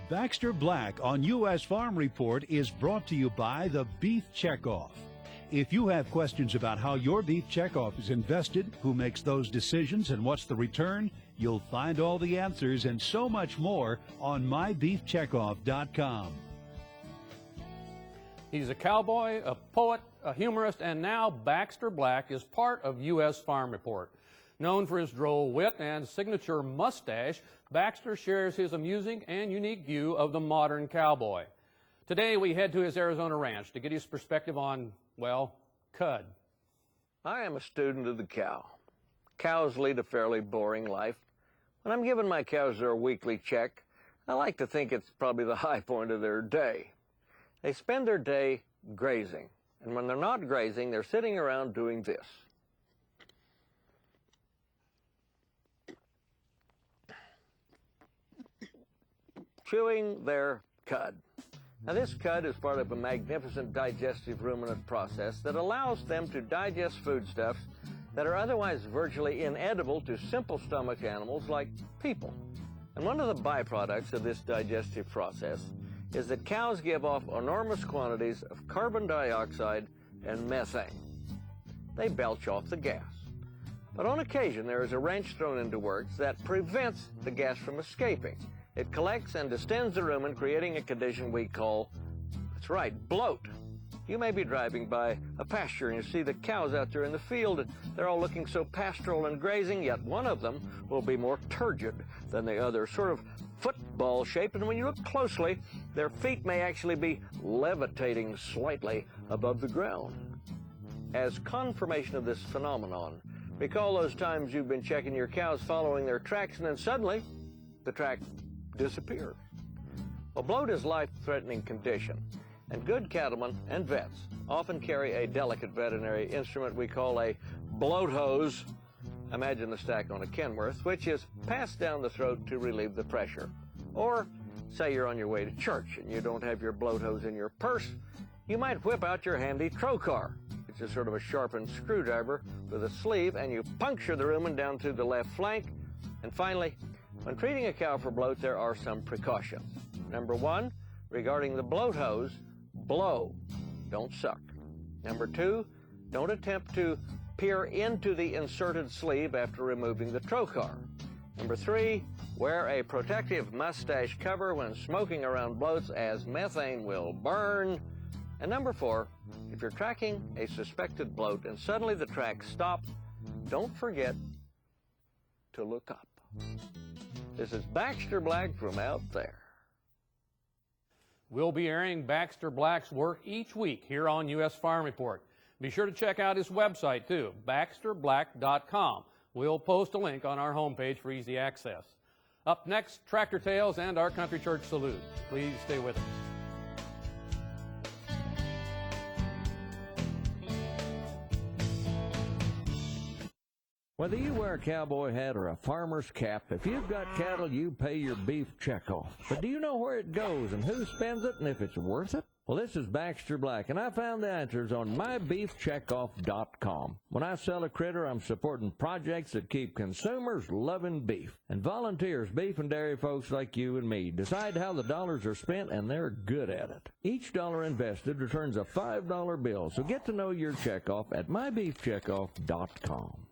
Baxter Black on U.S. Farm Report is brought to you by the Beef Checkoff. If you have questions about how your beef checkoff is invested, who makes those decisions, and what's the return, you'll find all the answers and so much more on mybeefcheckoff.com. He's a cowboy, a poet, a humorist, and now Baxter Black is part of U.S. Farm Report. Known for his droll wit and signature mustache, Baxter shares his amusing and unique view of the modern cowboy. Today we head to his Arizona ranch to get his perspective on, well, cud. I am a student of the cow. Cows lead a fairly boring life. When I'm giving my cows their weekly check, I like to think it's probably the high point of their day. They spend their day grazing, and when they're not grazing, they're sitting around doing this. Chewing their cud. Now this cud is part of a magnificent digestive ruminant process that allows them to digest foodstuffs that are otherwise virtually inedible to simple stomach animals like people. And one of the byproducts of this digestive process is that cows give off enormous quantities of carbon dioxide and methane. They belch off the gas. But on occasion there is a wrench thrown into works that prevents the gas from escaping. It collects and distends the rumen, creating a condition we call, that's right, bloat. You may be driving by a pasture and you see the cows out there in the field, and they're all looking so pastoral and grazing, yet one of them will be more turgid than the other, sort of football shaped, and when you look closely, their feet may actually be levitating slightly above the ground. As confirmation of this phenomenon, recall those times you've been checking your cows following their tracks, and then suddenly the track disappears. Well, bloat is a life-threatening condition, and good cattlemen and vets often carry a delicate veterinary instrument we call a bloat hose. Imagine the stack on a Kenworth, which is passed down the throat to relieve the pressure. Or say you're on your way to church and you don't have your bloat hose in your purse, you might whip out your handy trocar, which is sort of a sharpened screwdriver with a sleeve, and you puncture the rumen down to the left flank. And finally, when treating a cow for bloat, there are some precautions. Number one, regarding the bloat hose, blow, don't suck. Number two, don't attempt to peer into the inserted sleeve after removing the trocar. Number three, wear a protective mustache cover when smoking around bloats, as methane will burn. And number four, if you're tracking a suspected bloat and suddenly the track stops, don't forget to look up. This is Baxter Black from out there. We'll be airing Baxter Black's work each week here on U.S. Farm Report. Be sure to check out his website, too, baxterblack.com. We'll post a link on our homepage for easy access. Up next, Tractor Tales and our Country Church Salute. Please stay with us. Whether you wear a cowboy hat or a farmer's cap, if you've got cattle, you pay your beef checkoff. But do you know where it goes and who spends it and if it's worth it? Well, this is Baxter Black, and I found the answers on mybeefcheckoff.com. When I sell a critter, I'm supporting projects that keep consumers loving beef. And volunteers, beef and dairy folks like you and me, decide how the dollars are spent, and they're good at it. Each dollar invested returns a $5 bill, so get to know your checkoff at mybeefcheckoff.com.